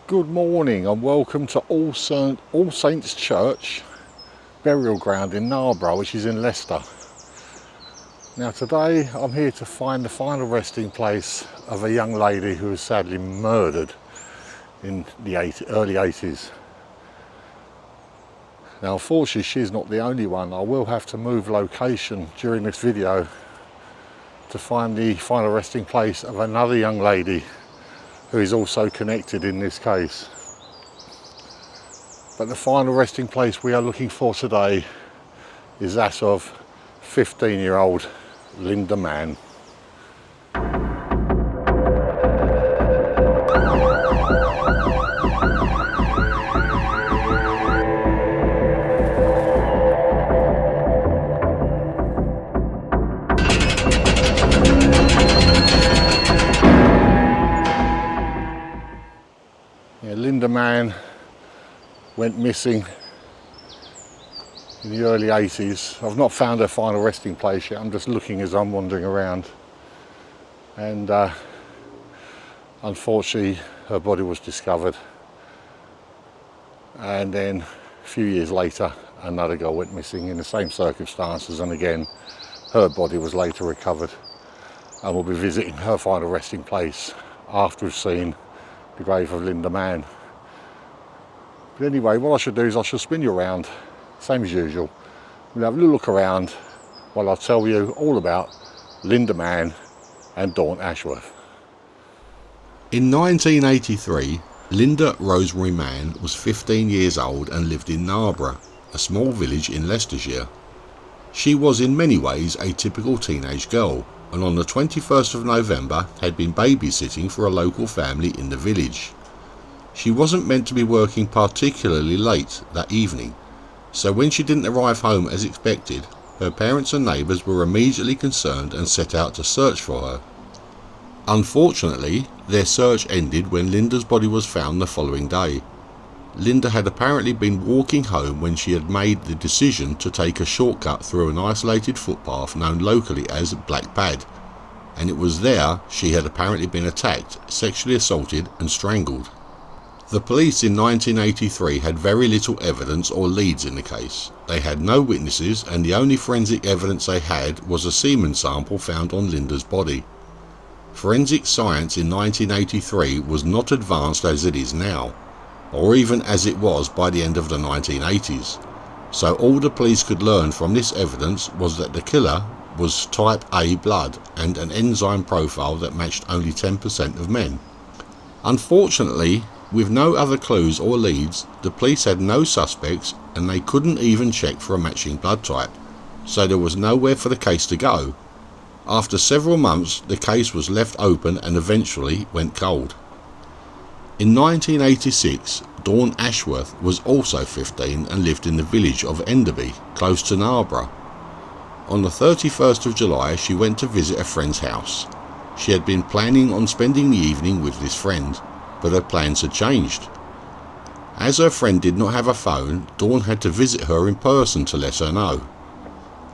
Good morning and welcome to All Saints Church burial ground in Narborough, which is in Leicester. Now today I'm here to find the final resting place of a young lady who was sadly murdered in the early 80s. Now unfortunately she's not the only one. I will have to move location during this video to find the final resting place of another young lady who is also connected in this case. But the final resting place we are looking for today is that of 15-year-old Linda Mann. Linda Mann went missing in the early 80s. I've not found her final resting place yet. I'm just looking as I'm wandering around. And unfortunately, her body was discovered. And then a few years later, another girl went missing in the same circumstances. And again, her body was later recovered. And we'll be visiting her final resting place after we've seen the grave of Linda Mann. But anyway, what I should do is I should spin you around, same as usual. We'll have a little look around while I tell you all about Linda Mann and Dawn Ashworth. In 1983, Linda Rosemary Mann was 15 years old and lived in Narborough, a small village in Leicestershire. She was in many ways a typical teenage girl, and on the 21st of November had been babysitting for a local family in the village. She wasn't meant to be working particularly late that evening, so when she didn't arrive home as expected, her parents and neighbours were immediately concerned and set out to search for her. Unfortunately, their search ended when Linda's body was found the following day. Linda had apparently been walking home when she had made the decision to take a shortcut through an isolated footpath known locally as Black Pad, and it was there she had apparently been attacked, sexually assaulted and strangled. The police in 1983 had very little evidence or leads in the case. They had no witnesses, and the only forensic evidence they had was a semen sample found on Linda's body. Forensic science in 1983 was not advanced as it is now, or even as it was by the end of the 1980s. So all the police could learn from this evidence was that the killer was type A blood and an enzyme profile that matched only 10% of men. Unfortunately, with no other clues or leads, the police had no suspects and they couldn't even check for a matching blood type, so there was nowhere for the case to go. After several months, the case was left open and eventually went cold. In 1986, Dawn Ashworth was also 15 and lived in the village of Enderby, close to Narborough. On the 31st of July, she went to visit a friend's house. She had been planning on spending the evening with this friend, but her plans had changed. As her friend did not have a phone, Dawn had to visit her in person to let her know.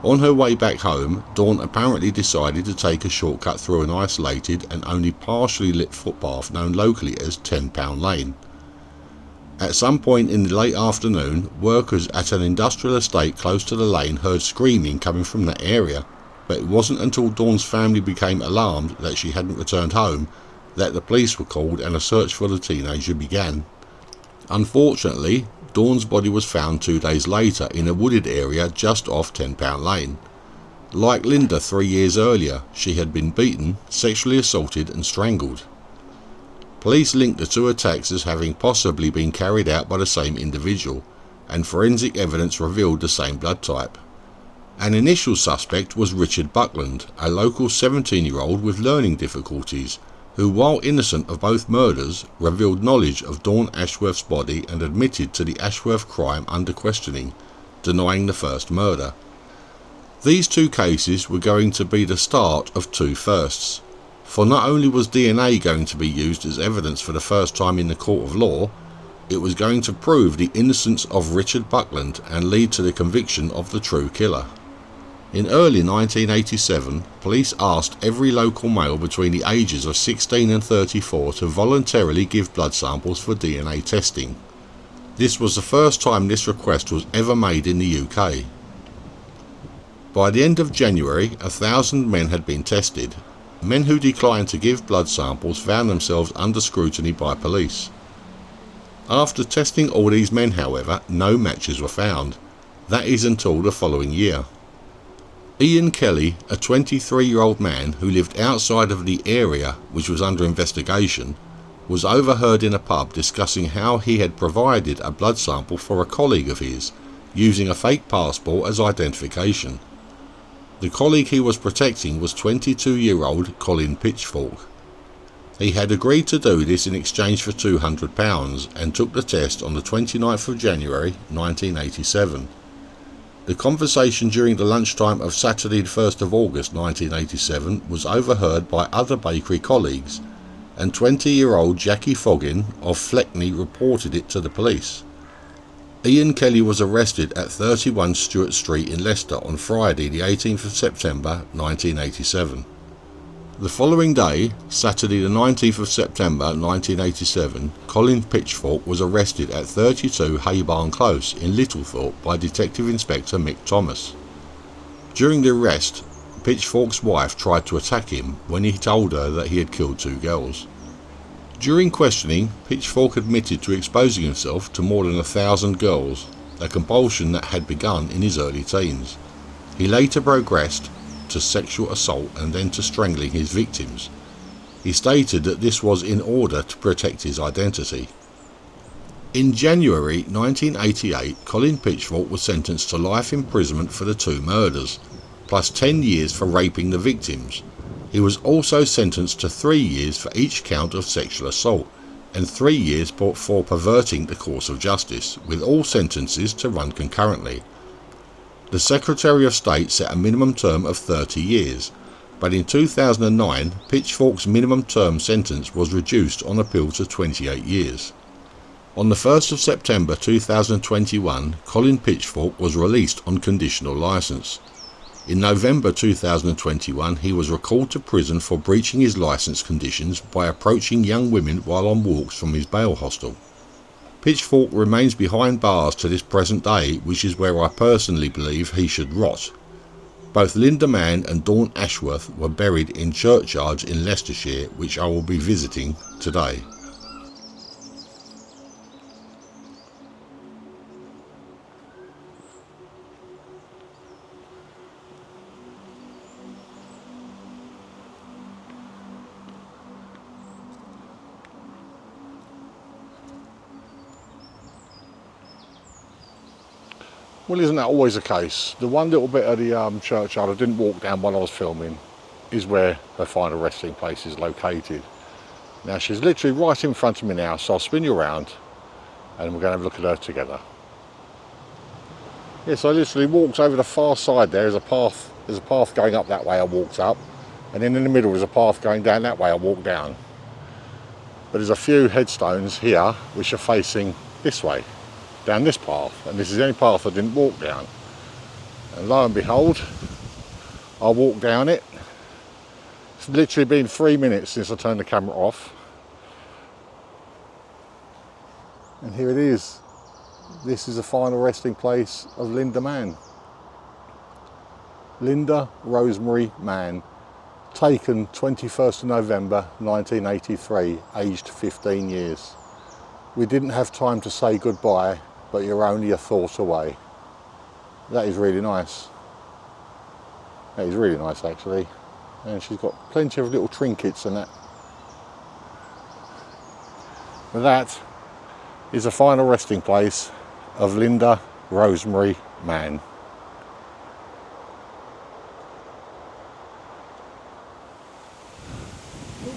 On her way back home, Dawn apparently decided to take a shortcut through an isolated and only partially lit footpath known locally as £10 Lane. At some point in the late afternoon, workers at an industrial estate close to the lane heard screaming coming from that area, but it wasn't until Dawn's family became alarmed that she hadn't returned home that the police were called and a search for the teenager began. Unfortunately, Dawn's body was found 2 days later in a wooded area just off £10 Lane. Like Linda 3 years earlier, she had been beaten, sexually assaulted and strangled. Police linked the two attacks as having possibly been carried out by the same individual, and forensic evidence revealed the same blood type. An initial suspect was Richard Buckland, a local 17-year-old with learning difficulties, who, while innocent of both murders, revealed knowledge of Dawn Ashworth's body and admitted to the Ashworth crime under questioning, denying the first murder. These two cases were going to be the start of two firsts, for not only was DNA going to be used as evidence for the first time in the court of law, it was going to prove the innocence of Richard Buckland and lead to the conviction of the true killer. In early 1987, police asked every local male between the ages of 16 and 34 to voluntarily give blood samples for DNA testing. This was the first time this request was ever made in the UK. By the end of January, 1,000 men had been tested. Men who declined to give blood samples found themselves under scrutiny by police. After testing all these men, however, no matches were found. That is until the following year. Ian Kelly, a 23-year-old man who lived outside of the area which was under investigation, was overheard in a pub discussing how he had provided a blood sample for a colleague of his, using a fake passport as identification. The colleague he was protecting was 22-year-old Colin Pitchfork. He had agreed to do this in exchange for £200 and took the test on the 29th of January 1987. The conversation during the lunchtime of Saturday the 1st of August 1987 was overheard by other bakery colleagues, and 20-year-old Jackie Foggin of Fleckney reported it to the police. Ian Kelly was arrested at 31 Stewart Street in Leicester on Friday the 18th of September 1987. The following day, Saturday the 19th of September 1987, Colin Pitchfork was arrested at 32 Haybarn Close in Littlethorpe by Detective Inspector Mick Thomas. During the arrest, Pitchfork's wife tried to attack him when he told her that he had killed 2 girls. During questioning, Pitchfork admitted to exposing himself to more than 1,000 girls, a compulsion that had begun in his early teens. He later progressed to sexual assault and then to strangling his victims. He stated that this was in order to protect his identity. In January 1988, Colin Pitchfork was sentenced to life imprisonment for the 2 murders, plus 10 years for raping the victims. He was also sentenced to 3 years for each count of sexual assault and 3 years for perverting the course of justice, with all sentences to run concurrently. The Secretary of State set a minimum term of 30 years, but in 2009, Pitchfork's minimum term sentence was reduced on appeal to 28 years. On the 1st of September 2021, Colin Pitchfork was released on conditional licence. In November 2021, he was recalled to prison for breaching his licence conditions by approaching young women while on walks from his bail hostel. Pitchfork remains behind bars to this present day, which is where I personally believe he should rot. Both Linda Mann and Dawn Ashworth were buried in churchyards in Leicestershire, which I will be visiting today. Well, isn't that always the case? The one little bit of the churchyard I didn't walk down while I was filming is where her final resting place is located. Now, she's literally right in front of me now, so I'll spin you around and we're going to have a look at her together. Yes, I literally walked over the far side there. There's a path going up that way I walked up, and then in the middle there's a path going down that way I walked down. But there's a few headstones here which are facing this way, down this path, and this is the only path I didn't walk down. And lo and behold, I walked down it. It's literally been 3 minutes since I turned the camera off. And here it is. This is the final resting place of Linda Mann. Linda Rosemary Mann, taken 21st of November 1983, aged 15 years. We didn't have time to say goodbye, but you're only a thought away. That is really nice. That is really nice, actually. And she's got plenty of little trinkets and that. But that is the final resting place of Linda Rosemary Mann.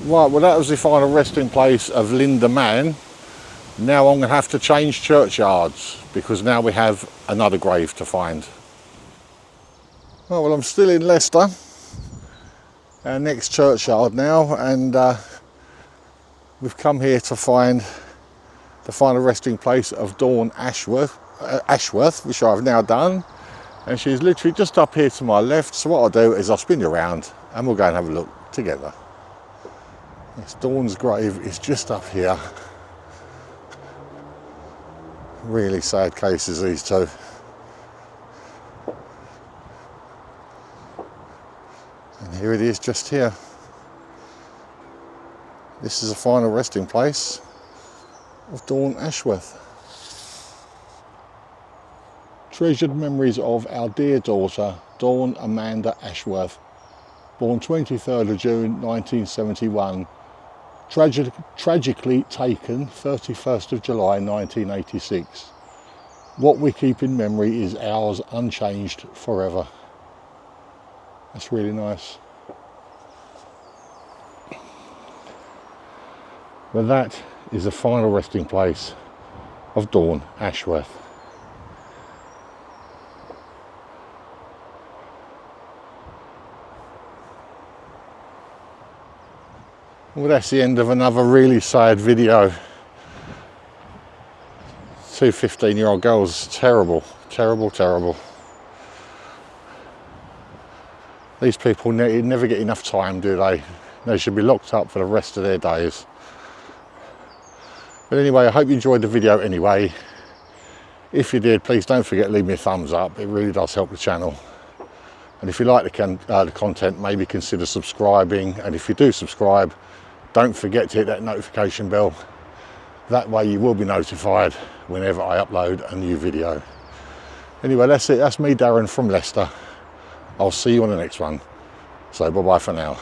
Right, well, that was the final resting place of Linda Mann. Now I'm going to have to change churchyards because now we have another grave to find. Oh, well, I'm still in Leicester, our next churchyard now, and we've come here to find the final resting place of Dawn Ashworth, which I've now done. And she's literally just up here to my left. So what I'll do is I'll spin you around and we'll go and have a look together. Yes, Dawn's grave is just up here. Really sad cases, these two. And here it is, just here. This is the final resting place of Dawn Ashworth. Treasured memories of our dear daughter, Dawn Amanda Ashworth, born 23rd of June 1971, tragically taken 31st of July 1986. What we keep in memory is ours, unchanged forever. That's really nice. But that is the final resting place of Dawn Ashworth. Well, that's the end of another really sad video. Two 15-year-old girls, terrible, terrible, terrible. These people never get enough time, do they? They should be locked up for the rest of their days. But anyway, I hope you enjoyed the video anyway. If you did, please don't forget to leave me a thumbs up. It really does help the channel. And if you like the content, maybe consider subscribing. And if you do subscribe, don't forget to hit that notification bell. That way you will be notified whenever I upload a new video. Anyway, that's it. That's me, Darren, from Leicester. I'll see you on the next one. So bye-bye for now.